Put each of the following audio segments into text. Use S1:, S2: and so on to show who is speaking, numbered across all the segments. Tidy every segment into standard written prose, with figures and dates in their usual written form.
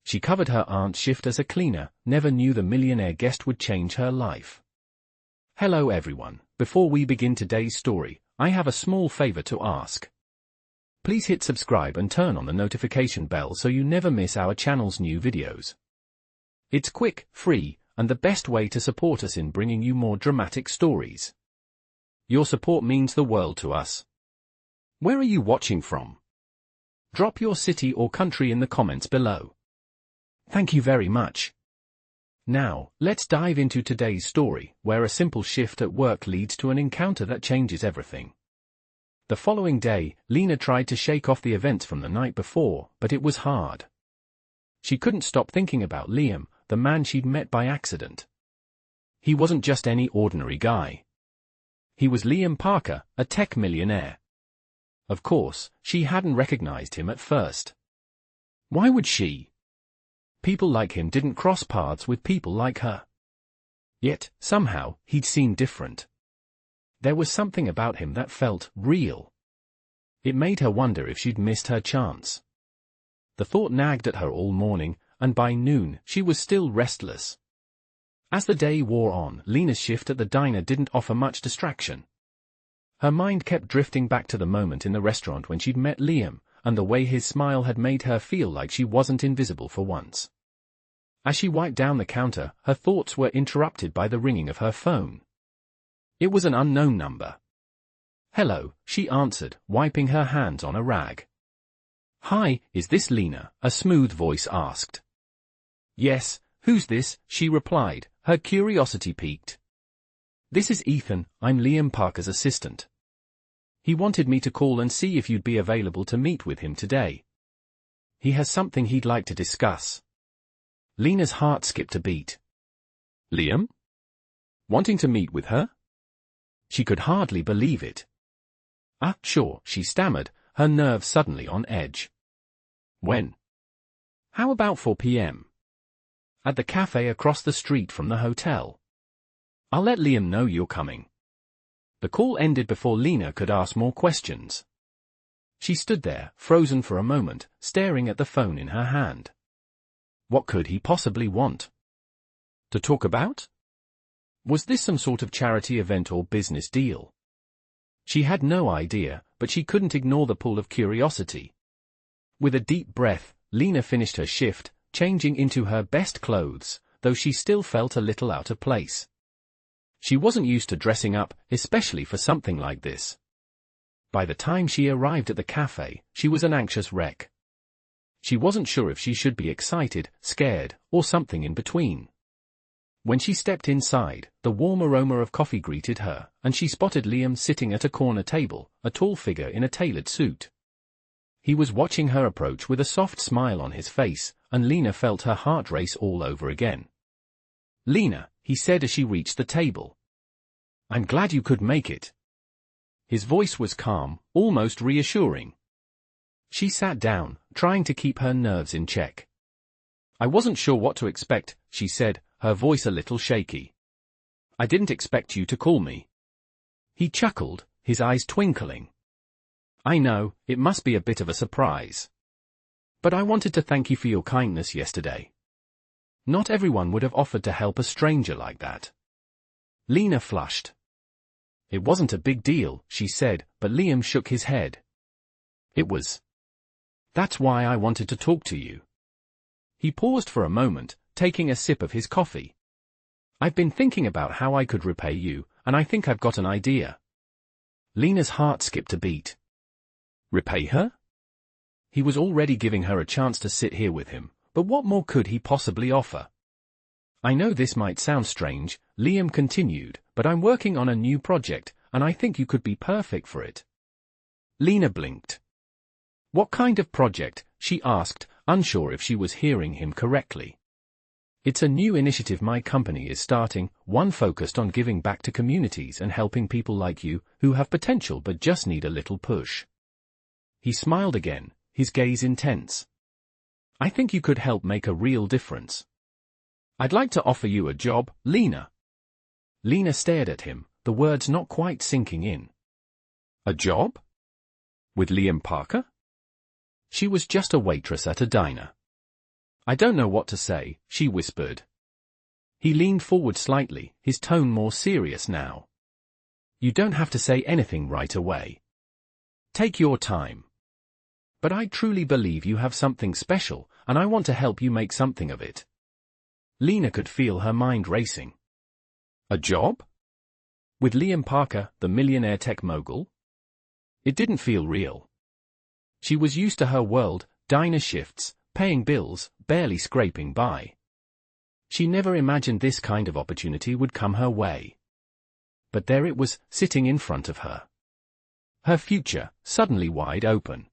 S1: She covered her aunt's shift as a cleaner, never knew the millionaire guest would change her life. Hello everyone, before we begin today's story, I have a small favor to ask. Please hit subscribe and turn on the notification bell so you never miss our channel's new videos. It's quick, free, and the best way to support us in bringing you more dramatic stories. Your support means the world to us. Where are you watching from? Drop your city or country in the comments below. Thank you very much. Now, let's dive into today's story, where a simple shift at work leads to an encounter that changes everything. The following day, Lena tried to shake off the events from the night before, but it was hard. She couldn't stop thinking about Liam, the man she'd met by accident. He wasn't just any ordinary guy. He was Liam Parker, a tech millionaire. Of course, she hadn't recognized him at first. Why would she? People like him didn't cross paths with people like her. Yet, somehow, he'd seemed different. There was something about him that felt real. It made her wonder if she'd missed her chance. The thought nagged at her all morning, and by noon, she was still restless. As the day wore on, Lena's shift at the diner didn't offer much distraction. Her mind kept drifting back to the moment in the restaurant when she'd met Liam, and the way his smile had made her feel like she wasn't invisible for once. As she wiped down the counter, her thoughts were interrupted by the ringing of her phone. It was an unknown number. Hello, she answered, wiping her hands on a rag. Hi, is this Lena? A smooth voice asked. Yes, who's this? She replied, her curiosity piqued. This is Ethan, I'm Liam Parker's assistant. He wanted me to call and see if you'd be available to meet with him today. He has something he'd like to discuss. Lena's heart skipped a beat. Liam? Wanting to meet with her? She could hardly believe it. Sure, she stammered, her nerves suddenly on edge. When? How about 4 p.m.? At the cafe across the street from the hotel. I'll let Liam know you're coming. The call ended before Lena could ask more questions. She stood there, frozen for a moment, staring at the phone in her hand. What could he possibly want to talk about? Was this some sort of charity event or business deal? She had no idea, but she couldn't ignore the pull of curiosity. With a deep breath, Lena finished her shift, changing into her best clothes, though she still felt a little out of place. She wasn't used to dressing up, especially for something like this. By the time she arrived at the cafe, she was an anxious wreck. She wasn't sure if she should be excited, scared, or something in between. When she stepped inside, the warm aroma of coffee greeted her, and she spotted Liam sitting at a corner table, a tall figure in a tailored suit. He was watching her approach with a soft smile on his face, and Lena felt her heart race all over again. Lena, he said as she reached the table. I'm glad you could make it. His voice was calm, almost reassuring. She sat down, trying to keep her nerves in check. I wasn't sure what to expect, she said, her voice a little shaky. I didn't expect you to call me. He chuckled, his eyes twinkling. I know, it must be a bit of a surprise. But I wanted to thank you for your kindness yesterday. Not everyone would have offered to help a stranger like that. Lena flushed. It wasn't a big deal, she said, but Liam shook his head. It was. That's why I wanted to talk to you. He paused for a moment, taking a sip of his coffee. I've been thinking about how I could repay you, and I think I've got an idea. Lena's heart skipped a beat. Repay her? He was already giving her a chance to sit here with him, but what more could he possibly offer? I know this might sound strange, Liam continued, but I'm working on a new project, and I think you could be perfect for it. Lena blinked. What kind of project? She asked, unsure if she was hearing him correctly. It's a new initiative my company is starting, one focused on giving back to communities and helping people like you, who have potential but just need a little push. He smiled again, his gaze intense. I think you could help make a real difference. I'd like to offer you a job, Lena. Lena stared at him, the words not quite sinking in. A job? With Liam Parker? She was just a waitress at a diner. I don't know what to say, she whispered. He leaned forward slightly, his tone more serious now. You don't have to say anything right away. Take your time. But I truly believe you have something special, and I want to help you make something of it. Lena could feel her mind racing. A job? With Liam Parker, the millionaire tech mogul? It didn't feel real. She was used to her world, diner shifts, paying bills, barely scraping by. She never imagined this kind of opportunity would come her way. But there it was, sitting in front of her. Her future, suddenly wide open.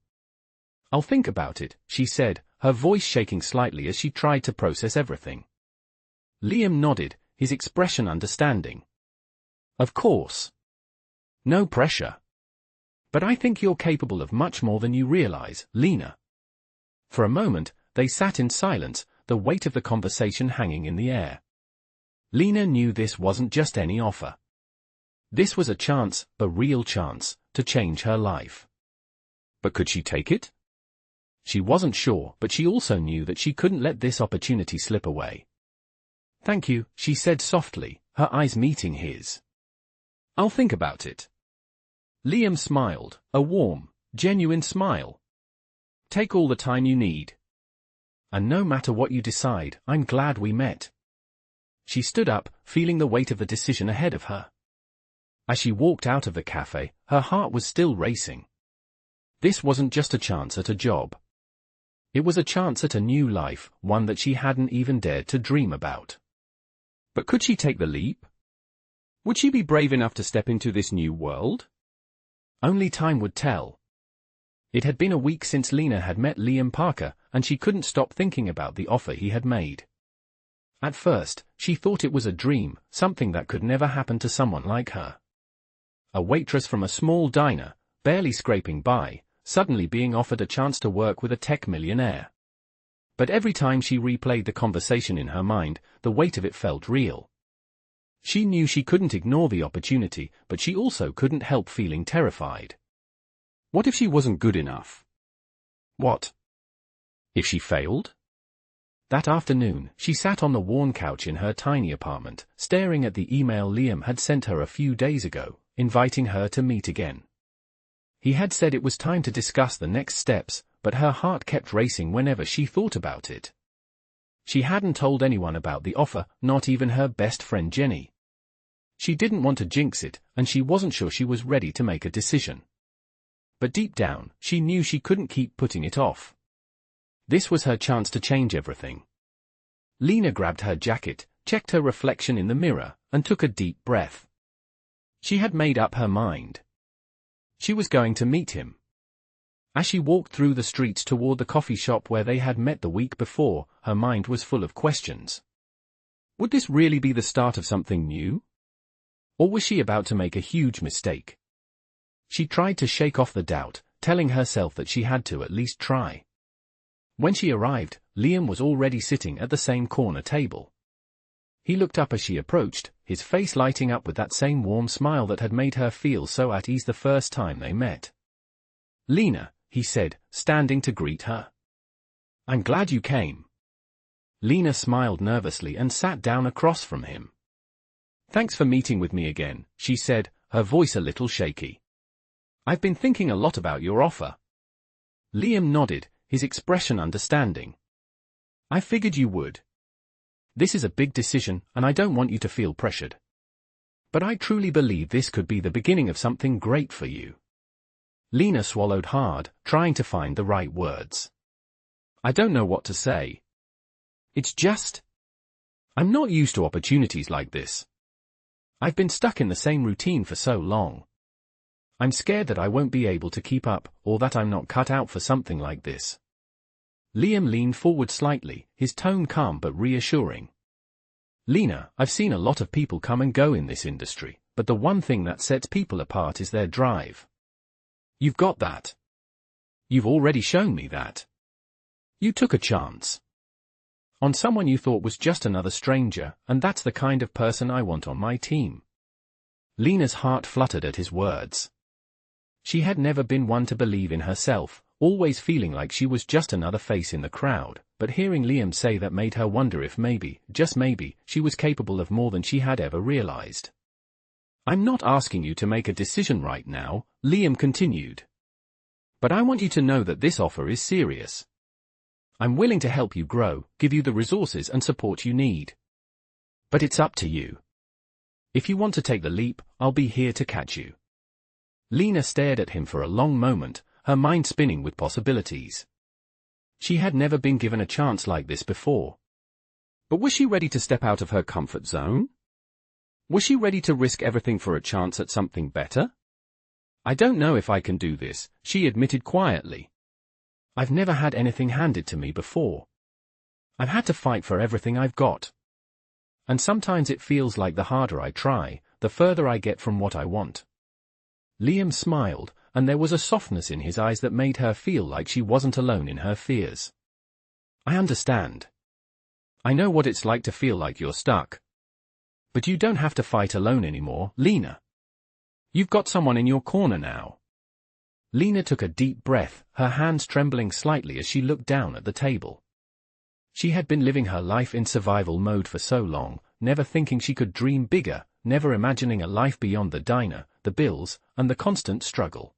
S1: I'll think about it, she said, her voice shaking slightly as she tried to process everything. Liam nodded, his expression understanding. Of course. No pressure. But I think you're capable of much more than you realize, Lena. For a moment, they sat in silence, the weight of the conversation hanging in the air. Lena knew this wasn't just any offer. This was a chance, a real chance, to change her life. But could she take it? She wasn't sure, but she also knew that she couldn't let this opportunity slip away. Thank you, she said softly, her eyes meeting his. I'll think about it. Liam smiled, a warm, genuine smile. Take all the time you need. And no matter what you decide, I'm glad we met. She stood up, feeling the weight of the decision ahead of her. As she walked out of the cafe, her heart was still racing. This wasn't just a chance at a job. It was a chance at a new life, one that she hadn't even dared to dream about. But could she take the leap? Would she be brave enough to step into this new world? Only time would tell. It had been a week since Lena had met Liam Parker, and she couldn't stop thinking about the offer he had made. At first, she thought it was a dream, something that could never happen to someone like her. A waitress from a small diner, barely scraping by, suddenly being offered a chance to work with a tech millionaire. But every time she replayed the conversation in her mind, the weight of it felt real. She knew she couldn't ignore the opportunity, but she also couldn't help feeling terrified. What if she wasn't good enough? What if she failed? That afternoon, she sat on the worn couch in her tiny apartment, staring at the email Liam had sent her a few days ago, inviting her to meet again. He had said it was time to discuss the next steps, but her heart kept racing whenever she thought about it. She hadn't told anyone about the offer, not even her best friend Jenny. She didn't want to jinx it, and she wasn't sure she was ready to make a decision. But deep down, she knew she couldn't keep putting it off. This was her chance to change everything. Lena grabbed her jacket, checked her reflection in the mirror, and took a deep breath. She had made up her mind. She was going to meet him. As she walked through the streets toward the coffee shop where they had met the week before, her mind was full of questions. Would this really be the start of something new? Or was she about to make a huge mistake? She tried to shake off the doubt, telling herself that she had to at least try. When she arrived, Liam was already sitting at the same corner table. He looked up as she approached, his face lighting up with that same warm smile that had made her feel so at ease the first time they met. "Lena," he said, standing to greet her. "I'm glad you came." Lena smiled nervously and sat down across from him. "Thanks for meeting with me again," she said, her voice a little shaky. "I've been thinking a lot about your offer." Liam nodded, his expression understanding. "I figured you would. This is a big decision, and I don't want you to feel pressured. But I truly believe this could be the beginning of something great for you." Lena swallowed hard, trying to find the right words. "I don't know what to say. It's just, I'm not used to opportunities like this. I've been stuck in the same routine for so long. I'm scared that I won't be able to keep up, or that I'm not cut out for something like this." Liam leaned forward slightly, his tone calm but reassuring. "Lena, I've seen a lot of people come and go in this industry, but the one thing that sets people apart is their drive. You've got that. You've already shown me that. You took a chance on someone you thought was just another stranger, and that's the kind of person I want on my team." Lena's heart fluttered at his words. She had never been one to believe in herself, always feeling like she was just another face in the crowd, but hearing Liam say that made her wonder if maybe, just maybe, she was capable of more than she had ever realized. "I'm not asking you to make a decision right now," Liam continued. "But I want you to know that this offer is serious. I'm willing to help you grow, give you the resources and support you need. But it's up to you. If you want to take the leap, I'll be here to catch you." Lena stared at him for a long moment, her mind spinning with possibilities. She had never been given a chance like this before. But was she ready to step out of her comfort zone? Was she ready to risk everything for a chance at something better? "I don't know if I can do this," she admitted quietly. "I've never had anything handed to me before. I've had to fight for everything I've got. And sometimes it feels like the harder I try, the further I get from what I want." Liam smiled, and there was a softness in his eyes that made her feel like she wasn't alone in her fears. "I understand. I know what it's like to feel like you're stuck. But you don't have to fight alone anymore, Lena. You've got someone in your corner now." Lena took a deep breath, her hands trembling slightly as she looked down at the table. She had been living her life in survival mode for so long, never thinking she could dream bigger, never imagining a life beyond the diner, the bills, and the constant struggle.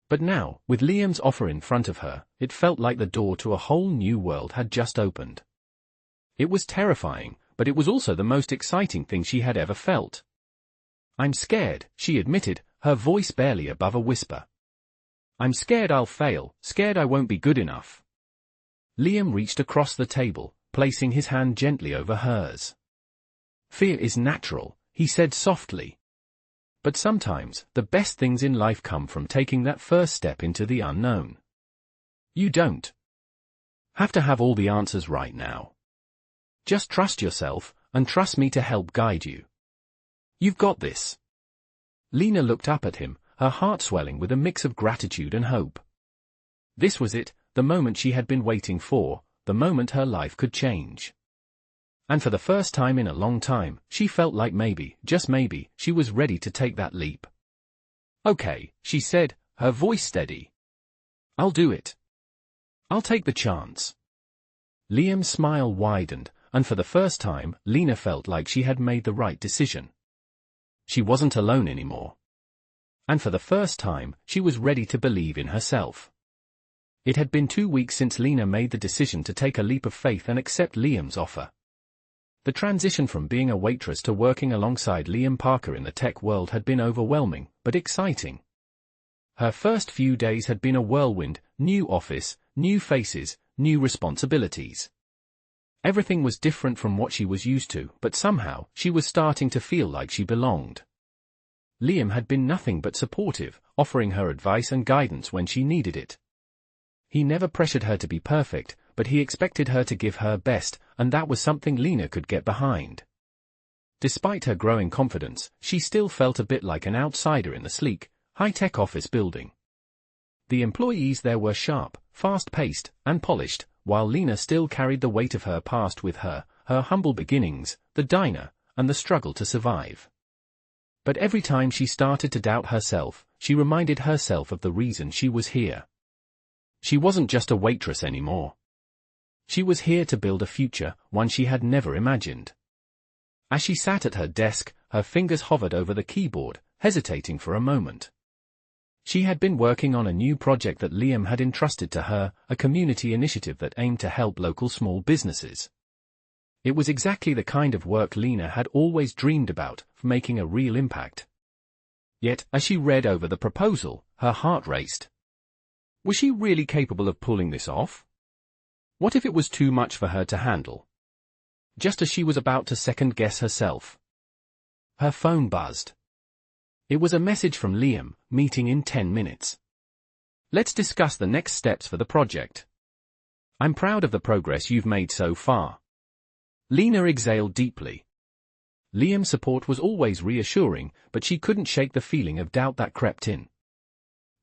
S1: But now, with Liam's offer in front of her, it felt like the door to a whole new world had just opened. It was terrifying, but it was also the most exciting thing she had ever felt. "I'm scared," she admitted, her voice barely above a whisper. "I'm scared I'll fail, scared I won't be good enough." Liam reached across the table, placing his hand gently over hers. "Fear is natural," he said softly. "But sometimes, the best things in life come from taking that first step into the unknown. You don't have to have all the answers right now. Just trust yourself, and trust me to help guide you. You've got this." Lena looked up at him, her heart swelling with a mix of gratitude and hope. This was it, the moment she had been waiting for, the moment her life could change. And for the first time in a long time, she felt like maybe, just maybe, she was ready to take that leap. "Okay," she said, her voice steady. "I'll do it. I'll take the chance." Liam's smile widened, and for the first time, Lena felt like she had made the right decision. She wasn't alone anymore. And for the first time, she was ready to believe in herself. It had been 2 weeks since Lena made the decision to take a leap of faith and accept Liam's offer. The transition from being a waitress to working alongside Liam Parker in the tech world had been overwhelming, but exciting. Her first few days had been a whirlwind, new office, new faces, new responsibilities. Everything was different from what she was used to, but somehow, she was starting to feel like she belonged. Liam had been nothing but supportive, offering her advice and guidance when she needed it. He never pressured her to be perfect, but he expected her to give her best, and that was something Lena could get behind. Despite her growing confidence, she still felt a bit like an outsider in the sleek, high-tech office building. The employees there were sharp, fast-paced, and polished, while Lena still carried the weight of her past with her, her humble beginnings, the diner, and the struggle to survive. But every time she started to doubt herself, she reminded herself of the reason she was here. She wasn't just a waitress anymore. She was here to build a future, one she had never imagined. As she sat at her desk, her fingers hovered over the keyboard, hesitating for a moment. She had been working on a new project that Liam had entrusted to her, a community initiative that aimed to help local small businesses. It was exactly the kind of work Lena had always dreamed about, making a real impact. Yet, as she read over the proposal, her heart raced. Was she really capable of pulling this off? What if it was too much for her to handle? Just as she was about to second-guess herself, her phone buzzed. It was a message from Liam, meeting in 10 minutes. "Let's discuss the next steps for the project. I'm proud of the progress you've made so far." Lena exhaled deeply. Liam's support was always reassuring, but she couldn't shake the feeling of doubt that crept in.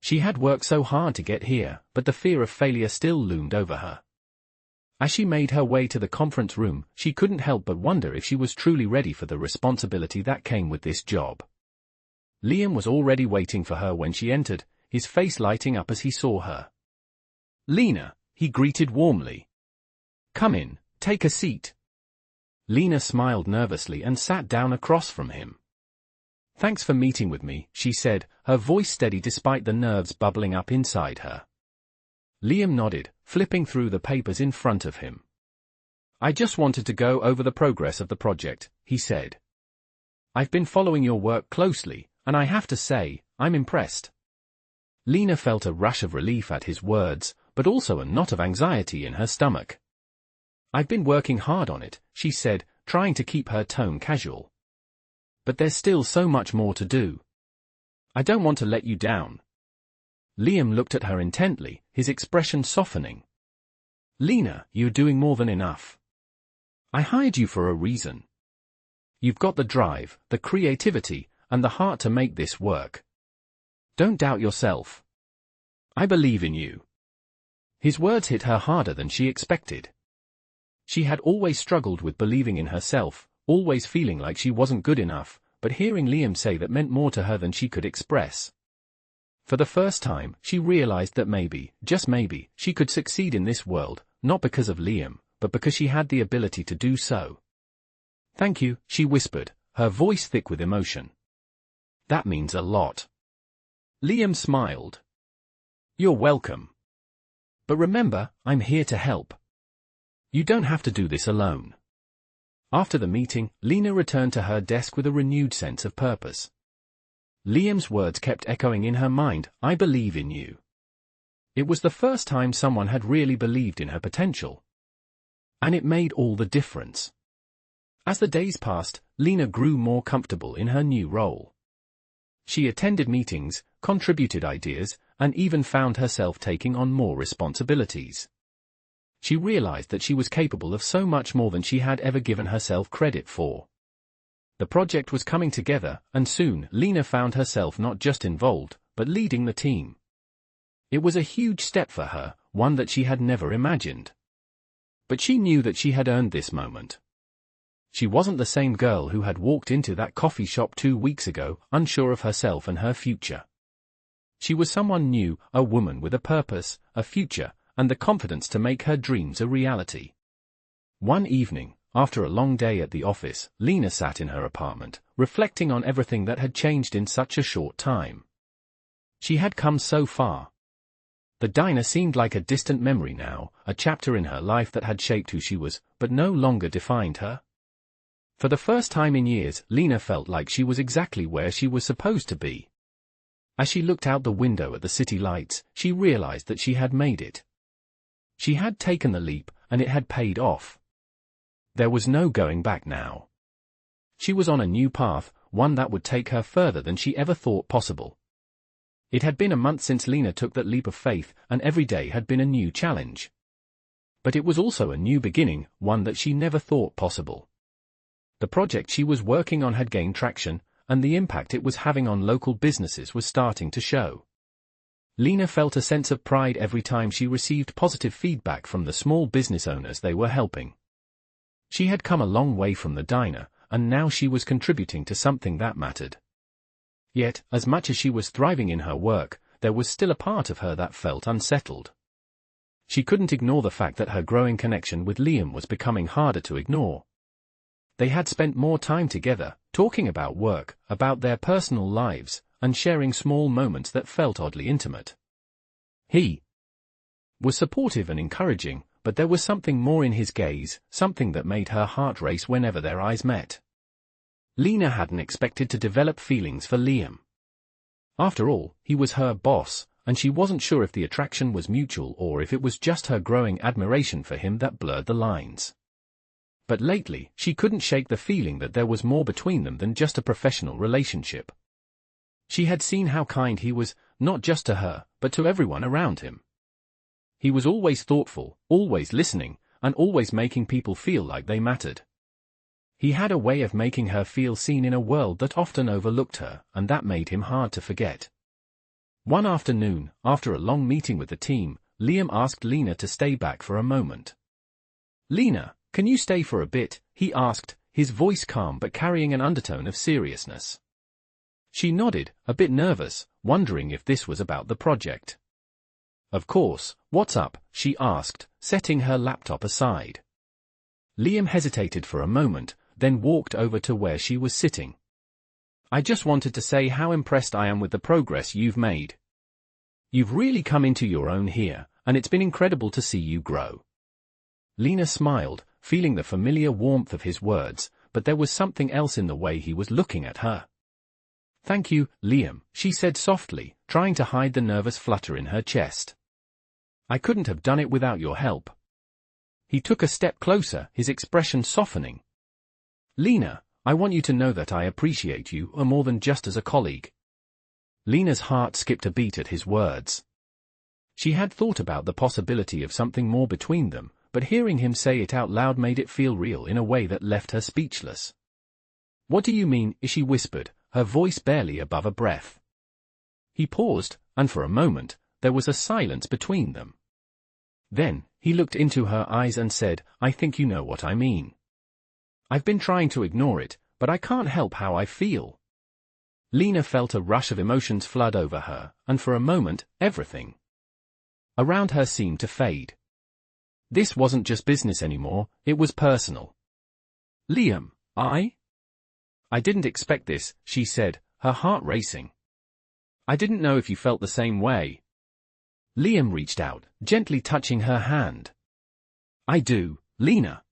S1: She had worked so hard to get here, but the fear of failure still loomed over her. As she made her way to the conference room, she couldn't help but wonder if she was truly ready for the responsibility that came with this job. Liam was already waiting for her when she entered, his face lighting up as he saw her. Lena, he greeted warmly. Come in, take a seat. Lena smiled nervously and sat down across from him. Thanks for meeting with me, she said, her voice steady despite the nerves bubbling up inside her. Liam nodded, flipping through the papers in front of him. I just wanted to go over the progress of the project, he said. I've been following your work closely, and I have to say, I'm impressed. Lena felt a rush of relief at his words, but also a knot of anxiety in her stomach. I've been working hard on it, she said, trying to keep her tone casual. But there's still so much more to do. I don't want to let you down. Liam looked at her intently, his expression softening. Lena, you're doing more than enough. I hired you for a reason. You've got the drive, the creativity, and the heart to make this work. Don't doubt yourself. I believe in you. His words hit her harder than she expected. She had always struggled with believing in herself, always feeling like she wasn't good enough, but hearing Liam say that meant more to her than she could express. For the first time, she realized that maybe, just maybe, she could succeed in this world, not because of Liam, but because she had the ability to do so. Thank you, she whispered, her voice thick with emotion. That means a lot. Liam smiled. You're welcome. But remember, I'm here to help. You don't have to do this alone. After the meeting, Lena returned to her desk with a renewed sense of purpose. Liam's words kept echoing in her mind, I believe in you. It was the first time someone had really believed in her potential. And it made all the difference. As the days passed, Lena grew more comfortable in her new role. She attended meetings, contributed ideas, and even found herself taking on more responsibilities. She realized that she was capable of so much more than she had ever given herself credit for. The project was coming together, and soon Lena found herself not just involved, but leading the team. It was a huge step for her, one that she had never imagined. But she knew that she had earned this moment. She wasn't the same girl who had walked into that coffee shop 2 weeks ago, unsure of herself and her future. She was someone new, a woman with a purpose, a future, and the confidence to make her dreams a reality. One evening, after a long day at the office, Lena sat in her apartment, reflecting on everything that had changed in such a short time. She had come so far. The diner seemed like a distant memory now, a chapter in her life that had shaped who she was, but no longer defined her. For the first time in years, Lena felt like she was exactly where she was supposed to be. As she looked out the window at the city lights, she realized that she had made it. She had taken the leap, and it had paid off. There was no going back now. She was on a new path, one that would take her further than she ever thought possible. It had been a month since Lena took that leap of faith, and every day had been a new challenge. But it was also a new beginning, one that she never thought possible. The project she was working on had gained traction, and the impact it was having on local businesses was starting to show. Lena felt a sense of pride every time she received positive feedback from the small business owners they were helping. She had come a long way from the diner, and now she was contributing to something that mattered. Yet, as much as she was thriving in her work, there was still a part of her that felt unsettled. She couldn't ignore the fact that her growing connection with Liam was becoming harder to ignore. They had spent more time together, talking about work, about their personal lives, and sharing small moments that felt oddly intimate. He was supportive and encouraging, but there was something more in his gaze, something that made her heart race whenever their eyes met. Lena hadn't expected to develop feelings for Liam. After all, he was her boss, and she wasn't sure if the attraction was mutual or if it was just her growing admiration for him that blurred the lines. But lately, she couldn't shake the feeling that there was more between them than just a professional relationship. She had seen how kind he was, not just to her, but to everyone around him. He was always thoughtful, always listening, and always making people feel like they mattered. He had a way of making her feel seen in a world that often overlooked her, and that made him hard to forget. One afternoon, after a long meeting with the team, Liam asked Lena to stay back for a moment. "Lena, can you stay for a bit?" he asked, his voice calm but carrying an undertone of seriousness. She nodded, a bit nervous, wondering if this was about the project. Of course, what's up? She asked, setting her laptop aside. Liam hesitated for a moment, then walked over to where she was sitting. I just wanted to say how impressed I am with the progress you've made. You've really come into your own here, and it's been incredible to see you grow. Lena smiled, feeling the familiar warmth of his words, but there was something else in the way he was looking at her. Thank you, Liam, she said softly, trying to hide the nervous flutter in her chest. I couldn't have done it without your help. He took a step closer, his expression softening. Lena, I want you to know that I appreciate you more than just as a colleague. Lena's heart skipped a beat at his words. She had thought about the possibility of something more between them, but hearing him say it out loud made it feel real in a way that left her speechless. What do you mean? She whispered, her voice barely above a breath. He paused, and for a moment, there was a silence between them. Then, he looked into her eyes and said, I think you know what I mean. I've been trying to ignore it, but I can't help how I feel. Lena felt a rush of emotions flood over her, and for a moment, everything around her seemed to fade. This wasn't just business anymore, it was personal. Liam, I didn't expect this, she said, her heart racing. I didn't know if you felt the same way. Liam reached out, gently touching her hand. I do, Lena.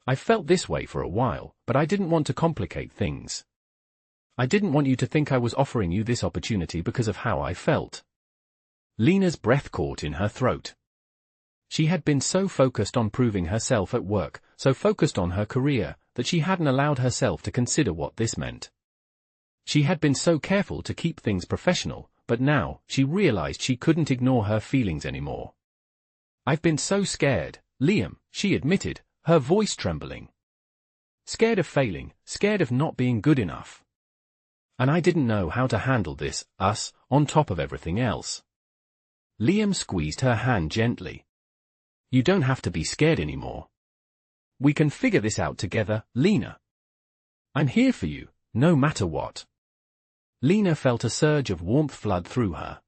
S1: I felt this way for a while, but I didn't want to complicate things. I didn't want you to think I was offering you this opportunity because of how I felt. Lena's breath caught in her throat. She had been so focused on proving herself at work, so focused on her career, that she hadn't allowed herself to consider what this meant. She had been so careful to keep things professional, but now, she realized she couldn't ignore her feelings anymore. I've been so scared, Liam, she admitted, her voice trembling. Scared of failing, scared of not being good enough. And I didn't know how to handle this, us, on top of everything else. Liam squeezed her hand gently. You don't have to be scared anymore. We can figure this out together, Lena. I'm here for you, no matter what. Lena felt a surge of warmth flood through her.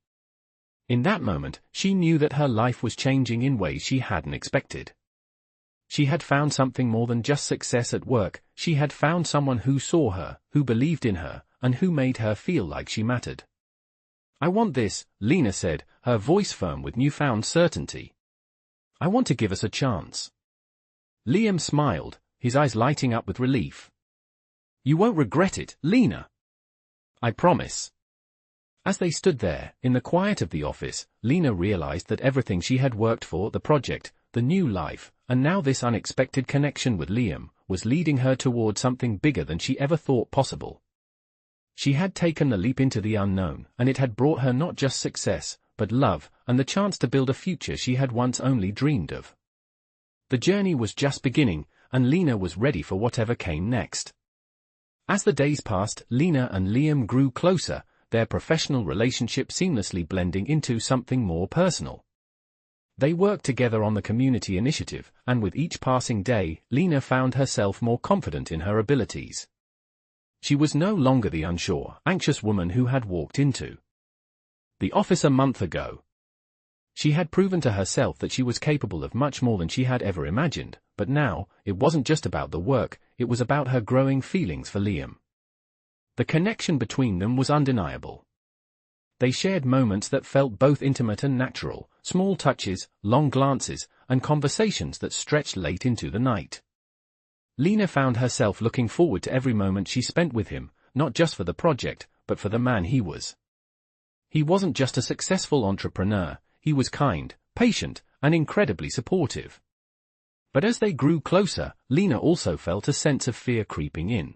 S1: In that moment, she knew that her life was changing in ways she hadn't expected. She had found something more than just success at work, she had found someone who saw her, who believed in her, and who made her feel like she mattered. I want this, Lena said, her voice firm with newfound certainty. I want to give us a chance. Liam smiled, his eyes lighting up with relief. You won't regret it, Lena. I promise. As they stood there, in the quiet of the office, Lena realized that everything she had worked for, the project, the new life, and now this unexpected connection with Liam, was leading her toward something bigger than she ever thought possible. She had taken the leap into the unknown, and it had brought her not just success, but love, and the chance to build a future she had once only dreamed of. The journey was just beginning, and Lena was ready for whatever came next. As the days passed, Lena and Liam grew closer, their professional relationship seamlessly blending into something more personal. They worked together on the community initiative, and with each passing day, Lena found herself more confident in her abilities. She was no longer the unsure, anxious woman who had walked into the office a month ago. She had proven to herself that she was capable of much more than she had ever imagined, but now, it wasn't just about the work, it was about her growing feelings for Liam. The connection between them was undeniable. They shared moments that felt both intimate and natural, small touches, long glances, and conversations that stretched late into the night. Lena found herself looking forward to every moment she spent with him, not just for the project, but for the man he was. He wasn't just a successful entrepreneur, he was kind, patient, and incredibly supportive. But as they grew closer, Lena also felt a sense of fear creeping in.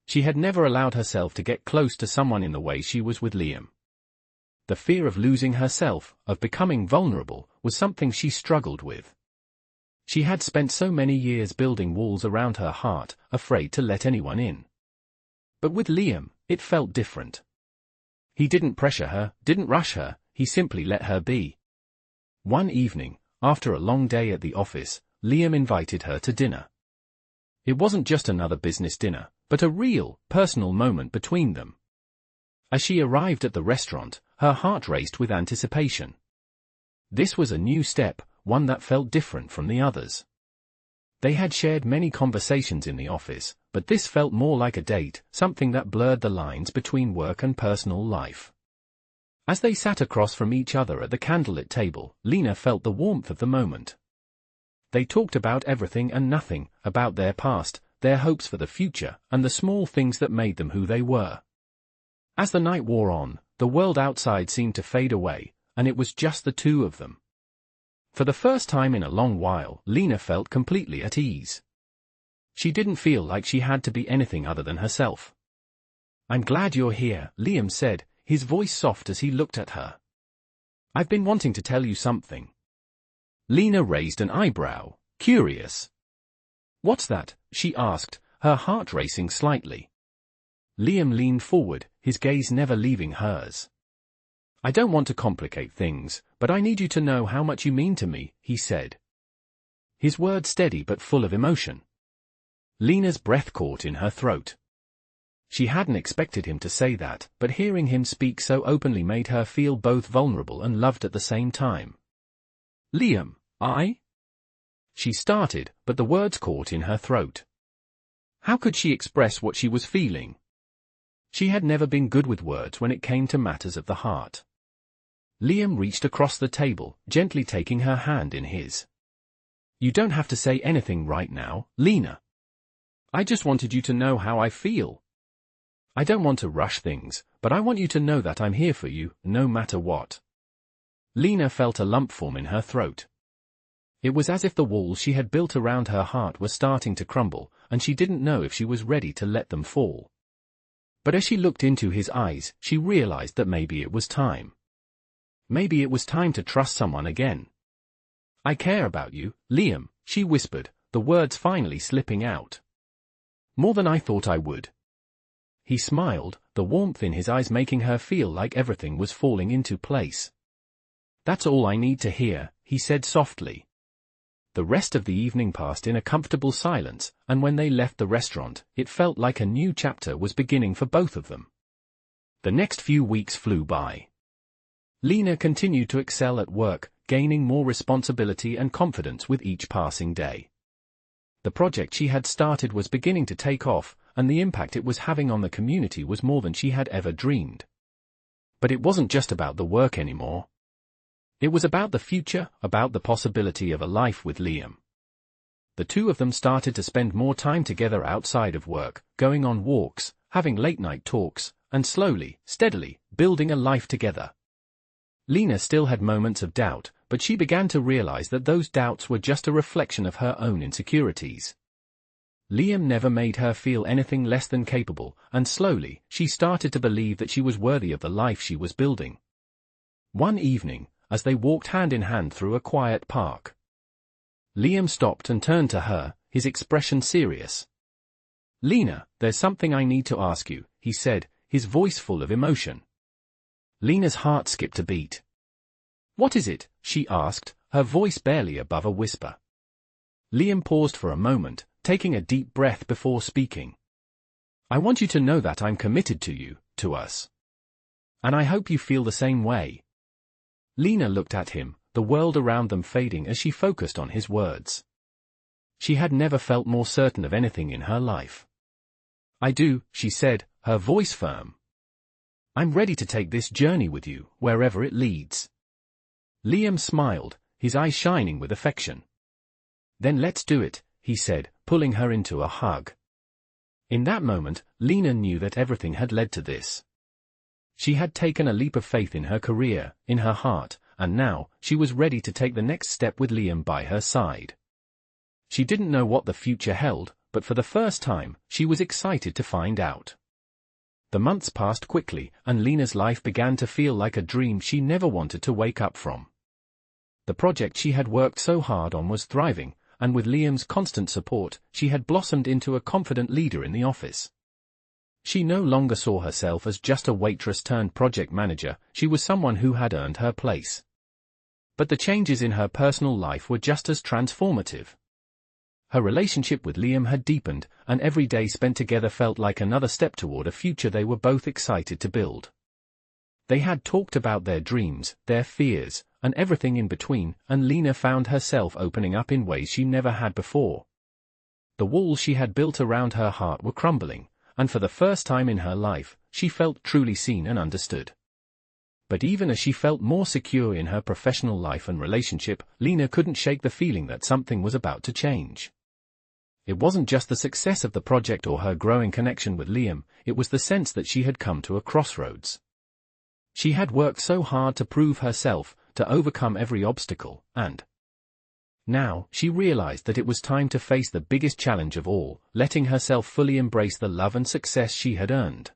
S1: She had never allowed herself to get close to someone in the way she was with Liam. The fear of losing herself, of becoming vulnerable, was something she struggled with. She had spent so many years building walls around her heart, afraid to let anyone in. But with Liam, it felt different. He didn't pressure her, didn't rush her, he simply let her be. One evening, after a long day at the office, Liam invited her to dinner. It wasn't just another business dinner, but a real, personal moment between them. As she arrived at the restaurant, her heart raced with anticipation. This was a new step, one that felt different from the others. They had shared many conversations in the office, but this felt more like a date, something that blurred the lines between work and personal life. As they sat across from each other at the candlelit table, Lena felt the warmth of the moment. They talked about everything and nothing, about their past, their hopes for the future, and the small things that made them who they were. As the night wore on, the world outside seemed to fade away, and it was just the two of them. For the first time in a long while, Lena felt completely at ease. She didn't feel like she had to be anything other than herself. "I'm glad you're here," Liam said, his voice soft as he looked at her. "I've been wanting to tell you something." Lena raised an eyebrow, curious. "What's that?" she asked, her heart racing slightly. Liam leaned forward, his gaze never leaving hers. "I don't want to complicate things, but I need you to know how much you mean to me," he said. His words steady but full of emotion. Lena's breath caught in her throat. She hadn't expected him to say that, but hearing him speak so openly made her feel both vulnerable and loved at the same time. "Liam, She started, but the words caught in her throat. How could she express what she was feeling? She had never been good with words when it came to matters of the heart. Liam reached across the table, gently taking her hand in his. "You don't have to say anything right now, Lena. I just wanted you to know how I feel. I don't want to rush things, but I want you to know that I'm here for you, no matter what." Lena felt a lump form in her throat. It was as if the walls she had built around her heart were starting to crumble, and she didn't know if she was ready to let them fall. But as she looked into his eyes, she realized that maybe it was time. Maybe it was time to trust someone again. "I care about you, Liam," she whispered, the words finally slipping out. "More than I thought I would." He smiled, the warmth in his eyes making her feel like everything was falling into place. "That's all I need to hear," he said softly. The rest of the evening passed in a comfortable silence, and when they left the restaurant, it felt like a new chapter was beginning for both of them. The next few weeks flew by. Lena continued to excel at work, gaining more responsibility and confidence with each passing day. The project she had started was beginning to take off, and the impact it was having on the community was more than she had ever dreamed. But it wasn't just about the work anymore. It was about the future, about the possibility of a life with Liam. The two of them started to spend more time together outside of work, going on walks, having late-night talks, and slowly, steadily, building a life together. Lena still had moments of doubt, but she began to realize that those doubts were just a reflection of her own insecurities. Liam never made her feel anything less than capable, and slowly, she started to believe that she was worthy of the life she was building. One evening, as they walked hand in hand through a quiet park, Liam stopped and turned to her, his expression serious. "Lena, there's something I need to ask you," he said, his voice full of emotion. Lena's heart skipped a beat. "What is it?" she asked, her voice barely above a whisper. Liam paused for a moment, taking a deep breath before speaking. "I want you to know that I'm committed to you, to us. And I hope you feel the same way." Lena looked at him, the world around them fading as she focused on his words. She had never felt more certain of anything in her life. "I do," she said, her voice firm. "I'm ready to take this journey with you, wherever it leads." Liam smiled, his eyes shining with affection. "Then let's do it," he said, pulling her into a hug. In that moment, Lena knew that everything had led to this. She had taken a leap of faith in her career, in her heart, and now, she was ready to take the next step with Liam by her side. She didn't know what the future held, but for the first time, she was excited to find out. The months passed quickly, and Lena's life began to feel like a dream she never wanted to wake up from. The project she had worked so hard on was thriving, and with Liam's constant support, she had blossomed into a confident leader in the office. She no longer saw herself as just a waitress turned project manager, she was someone who had earned her place. But the changes in her personal life were just as transformative. Her relationship with Liam had deepened, and every day spent together felt like another step toward a future they were both excited to build. They had talked about their dreams, their fears, and everything in between, and Lena found herself opening up in ways she never had before. The walls she had built around her heart were crumbling, and for the first time in her life, she felt truly seen and understood. But even as she felt more secure in her professional life and relationship, Lena couldn't shake the feeling that something was about to change. It wasn't just the success of the project or her growing connection with Liam, it was the sense that she had come to a crossroads. She had worked so hard to prove herself, to overcome every obstacle, and now she realized that it was time to face the biggest challenge of all, letting herself fully embrace the love and success she had earned.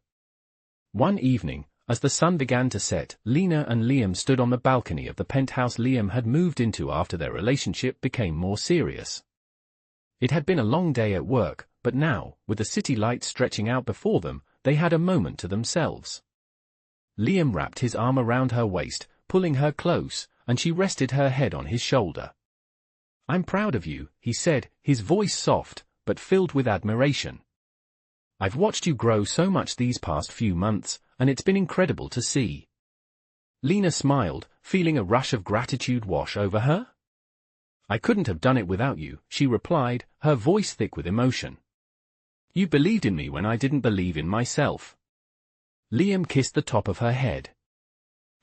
S1: One evening, as the sun began to set, Lena and Liam stood on the balcony of the penthouse Liam had moved into after their relationship became more serious. It had been a long day at work, but now, with the city lights stretching out before them, they had a moment to themselves. Liam wrapped his arm around her waist, pulling her close, and she rested her head on his shoulder. "I'm proud of you," he said, his voice soft, but filled with admiration. "I've watched you grow so much these past few months, and it's been incredible to see." Lena smiled, feeling a rush of gratitude wash over her. "I couldn't have done it without you," she replied, her voice thick with emotion. "You believed in me when I didn't believe in myself." Liam kissed the top of her head.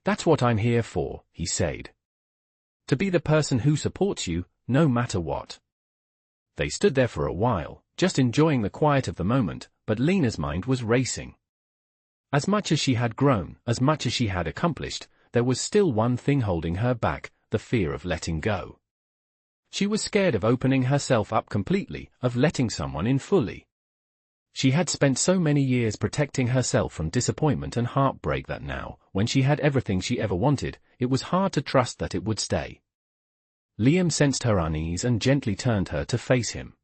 S1: "That's what I'm here for," he said. "To be the person who supports you, no matter what." They stood there for a while, just enjoying the quiet of the moment, but Lena's mind was racing. As much as she had grown, as much as she had accomplished, there was still one thing holding her back, the fear of letting go. She was scared of opening herself up completely, of letting someone in fully. She had spent so many years protecting herself from disappointment and heartbreak that now, when she had everything she ever wanted, it was hard to trust that it would stay. Liam sensed her unease and gently turned her to face him.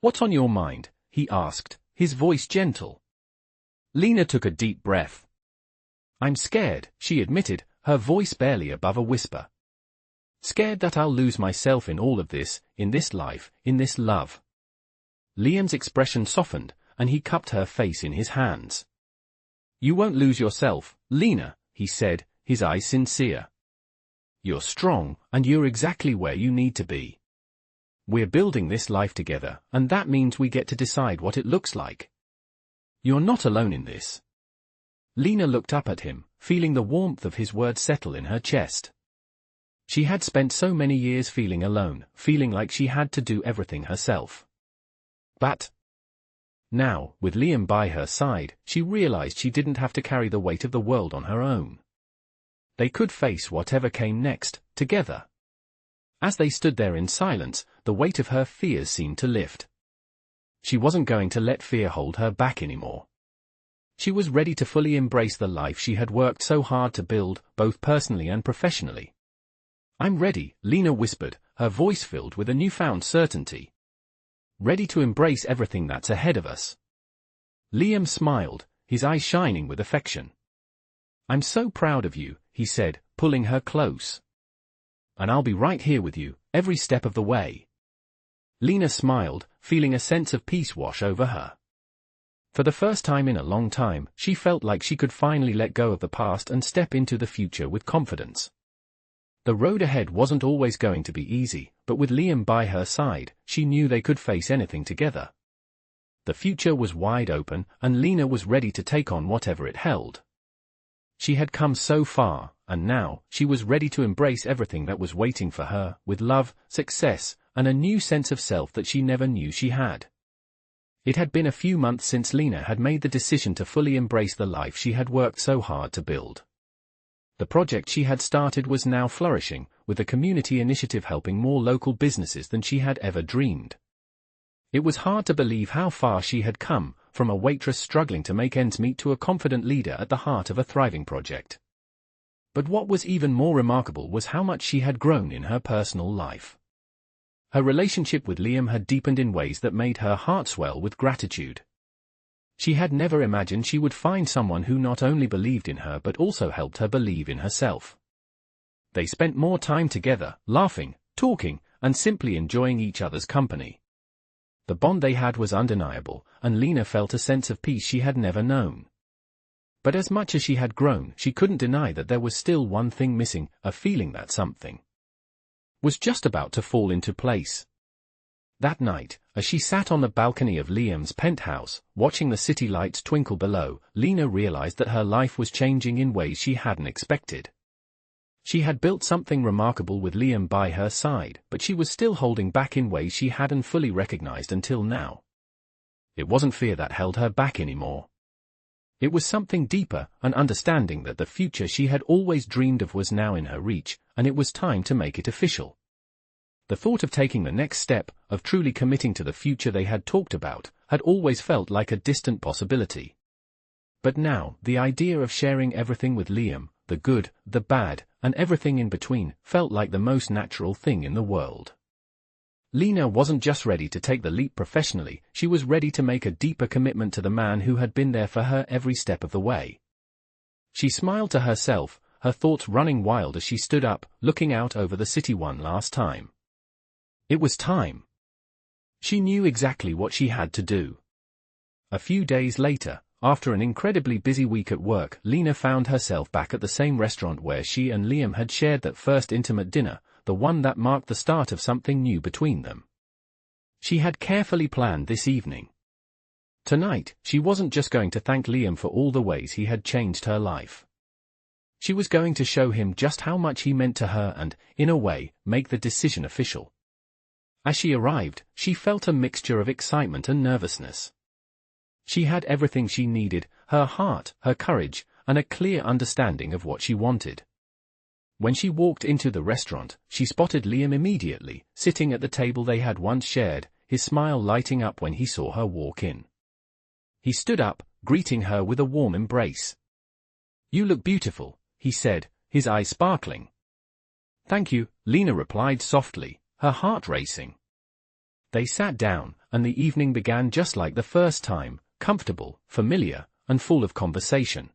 S1: "What's on your mind?" he asked, his voice gentle. Lena took a deep breath. "I'm scared," she admitted, her voice barely above a whisper. "Scared that I'll lose myself in all of this, in this life, in this love." Liam's expression softened, and he cupped her face in his hands. "You won't lose yourself, Lena," he said, his eyes sincere. "You're strong, and you're exactly where you need to be. We're building this life together, and that means we get to decide what it looks like. You're not alone in this." Lena looked up at him, feeling the warmth of his words settle in her chest. She had spent so many years feeling alone, feeling like she had to do everything herself. But now, with Liam by her side, she realized she didn't have to carry the weight of the world on her own. They could face whatever came next, together. As they stood there in silence, the weight of her fears seemed to lift. She wasn't going to let fear hold her back anymore. She was ready to fully embrace the life she had worked so hard to build, both personally and professionally. "I'm ready," Lena whispered, her voice filled with a newfound certainty. "Ready to embrace everything that's ahead of us." Liam smiled, his eyes shining with affection. "I'm so proud of you," he said, pulling her close. "And I'll be right here with you, every step of the way." Lena smiled, feeling a sense of peace wash over her. For the first time in a long time, she felt like she could finally let go of the past and step into the future with confidence. The road ahead wasn't always going to be easy, but with Liam by her side, she knew they could face anything together. The future was wide open, and Lena was ready to take on whatever it held. She had come so far, and now, she was ready to embrace everything that was waiting for her, with love, success, and a new sense of self that she never knew she had. It had been a few months since Lena had made the decision to fully embrace the life she had worked so hard to build. The project she had started was now flourishing, with the community initiative helping more local businesses than she had ever dreamed. It was hard to believe how far she had come, from a waitress struggling to make ends meet to a confident leader at the heart of a thriving project. But what was even more remarkable was how much she had grown in her personal life. Her relationship with Liam had deepened in ways that made her heart swell with gratitude. She had never imagined she would find someone who not only believed in her but also helped her believe in herself. They spent more time together, laughing, talking, and simply enjoying each other's company. The bond they had was undeniable, and Lena felt a sense of peace she had never known. But as much as she had grown, she couldn't deny that there was still one thing missing, a feeling that something was just about to fall into place. That night, as she sat on the balcony of Liam's penthouse, watching the city lights twinkle below, Lena realized that her life was changing in ways she hadn't expected. She had built something remarkable with Liam by her side, but she was still holding back in ways she hadn't fully recognized until now. It wasn't fear that held her back anymore. It was something deeper, an understanding that the future she had always dreamed of was now in her reach, and it was time to make it official. The thought of taking the next step, of truly committing to the future they had talked about, had always felt like a distant possibility. But now, the idea of sharing everything with Liam, the good, the bad, and everything in between, felt like the most natural thing in the world. Lena wasn't just ready to take the leap professionally, she was ready to make a deeper commitment to the man who had been there for her every step of the way. She smiled to herself, her thoughts running wild as she stood up, looking out over the city one last time. It was time. She knew exactly what she had to do. A few days later, after an incredibly busy week at work, Lena found herself back at the same restaurant where she and Liam had shared that first intimate dinner, the one that marked the start of something new between them. She had carefully planned this evening. Tonight, she wasn't just going to thank Liam for all the ways he had changed her life. She was going to show him just how much he meant to her and, in a way, make the decision official. As she arrived, she felt a mixture of excitement and nervousness. She had everything she needed, her heart, her courage, and a clear understanding of what she wanted. When she walked into the restaurant, she spotted Liam immediately, sitting at the table they had once shared, his smile lighting up when he saw her walk in. He stood up, greeting her with a warm embrace. "You look beautiful," he said, his eyes sparkling. "Thank you," Lena replied softly, her heart racing. They sat down, and the evening began just like the first time, comfortable, familiar, and full of conversation.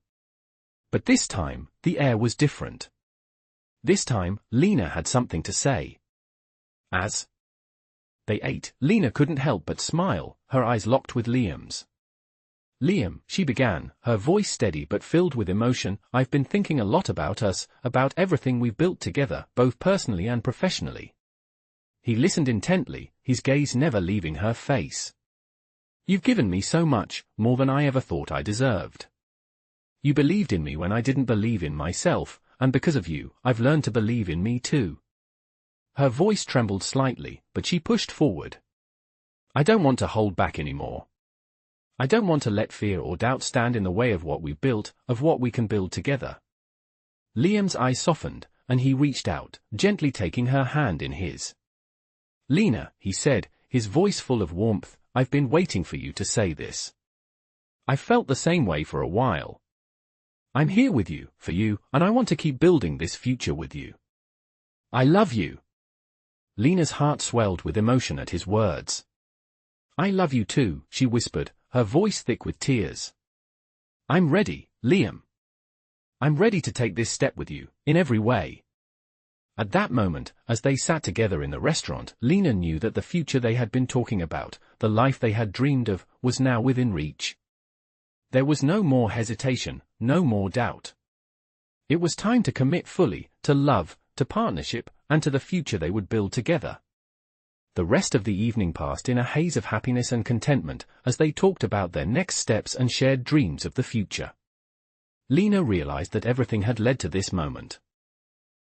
S1: But this time, the air was different. This time, Lena had something to say. As they ate, Lena couldn't help but smile, her eyes locked with Liam's. "Liam," she began, her voice steady but filled with emotion, "I've been thinking a lot about us, about everything we've built together, both personally and professionally." He listened intently, his gaze never leaving her face. "You've given me so much, more than I ever thought I deserved. You believed in me when I didn't believe in myself, and because of you, I've learned to believe in me too." Her voice trembled slightly, but she pushed forward. "I don't want to hold back anymore. I don't want to let fear or doubt stand in the way of what we've built, of what we can build together." Liam's eyes softened, and he reached out, gently taking her hand in his. "Lena," he said, his voice full of warmth, "I've been waiting for you to say this. I've felt the same way for a while. I'm here with you, for you, and I want to keep building this future with you. I love you." Lena's heart swelled with emotion at his words. "I love you too," she whispered, her voice thick with tears. "I'm ready, Liam. I'm ready to take this step with you, in every way." At that moment, as they sat together in the restaurant, Lena knew that the future they had been talking about, the life they had dreamed of, was now within reach. There was no more hesitation, no more doubt. It was time to commit fully, to love, to partnership, and to the future they would build together. The rest of the evening passed in a haze of happiness and contentment, as they talked about their next steps and shared dreams of the future. Lena realized that everything had led to this moment.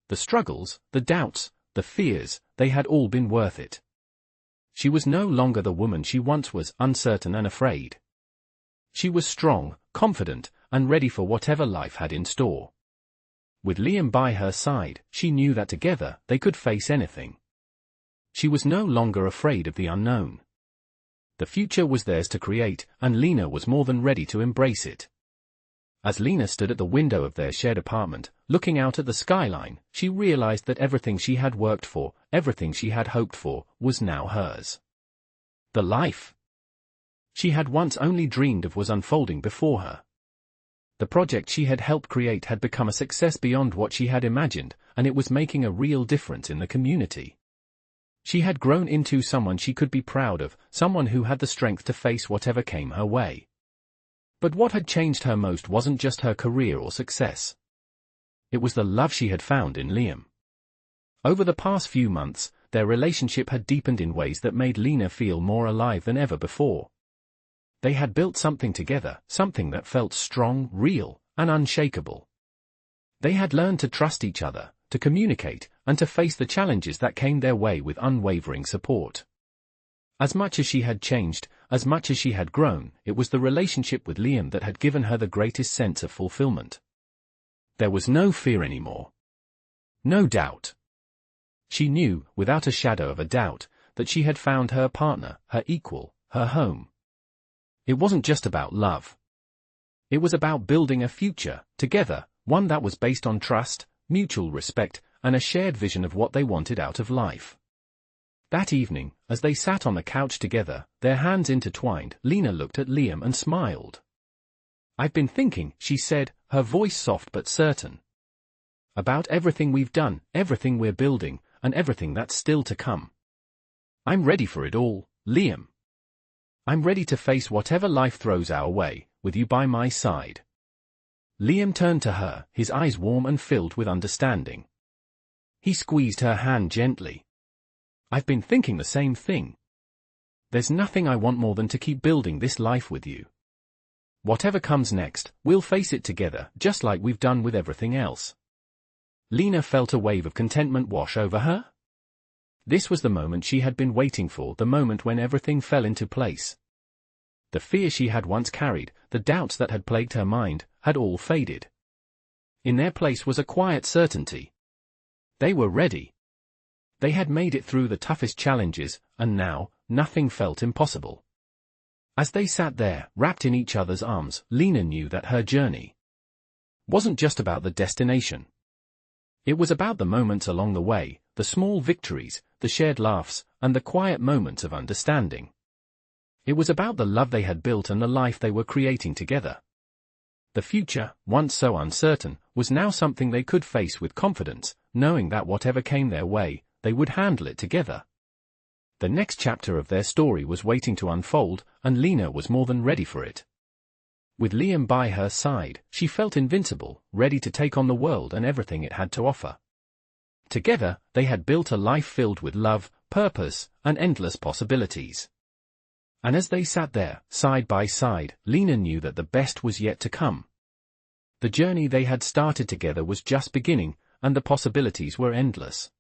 S1: The struggles, the doubts, the fears, they had all been worth it. She was no longer the woman she once was, uncertain and afraid. She was strong, confident, and ready for whatever life had in store. With Liam by her side, she knew that together they could face anything. She was no longer afraid of the unknown. The future was theirs to create, and Lena was more than ready to embrace it. As Lena stood at the window of their shared apartment, looking out at the skyline, she realized that everything she had worked for, everything she had hoped for, was now hers. The life she had once only dreamed of was unfolding before her. The project she had helped create had become a success beyond what she had imagined, and it was making a real difference in the community. She had grown into someone she could be proud of, someone who had the strength to face whatever came her way. But what had changed her most wasn't just her career or success. It was the love she had found in Liam. Over the past few months, their relationship had deepened in ways that made Lena feel more alive than ever before. They had built something together, something that felt strong, real, and unshakable. They had learned to trust each other, to communicate, and to face the challenges that came their way with unwavering support. As much as she had changed, as much as she had grown, it was the relationship with Liam that had given her the greatest sense of fulfillment. There was no fear anymore. No doubt. She knew, without a shadow of a doubt, that she had found her partner, her equal, her home. It wasn't just about love. It was about building a future, together, one that was based on trust, mutual respect, and a shared vision of what they wanted out of life. That evening, as they sat on the couch together, their hands intertwined, Lena looked at Liam and smiled. "I've been thinking," she said, her voice soft but certain. "About everything we've done, everything we're building, and everything that's still to come. I'm ready for it all, Liam. I'm ready to face whatever life throws our way, with you by my side." Liam turned to her, his eyes warm and filled with understanding. He squeezed her hand gently. "I've been thinking the same thing. There's nothing I want more than to keep building this life with you. Whatever comes next, we'll face it together, just like we've done with everything else." Lena felt a wave of contentment wash over her. This was the moment she had been waiting for, the moment when everything fell into place. The fear she had once carried, the doubts that had plagued her mind, had all faded. In their place was a quiet certainty. They were ready. They had made it through the toughest challenges, and now, nothing felt impossible. As they sat there, wrapped in each other's arms, Lena knew that her journey wasn't just about the destination. It was about the moments along the way, the small victories, the shared laughs, and the quiet moments of understanding. It was about the love they had built and the life they were creating together. The future, once so uncertain, was now something they could face with confidence, knowing that whatever came their way, they would handle it together. The next chapter of their story was waiting to unfold, and Lena was more than ready for it. With Liam by her side, she felt invincible, ready to take on the world and everything it had to offer. Together, they had built a life filled with love, purpose, and endless possibilities. And as they sat there, side by side, Lena knew that the best was yet to come. The journey they had started together was just beginning, and the possibilities were endless.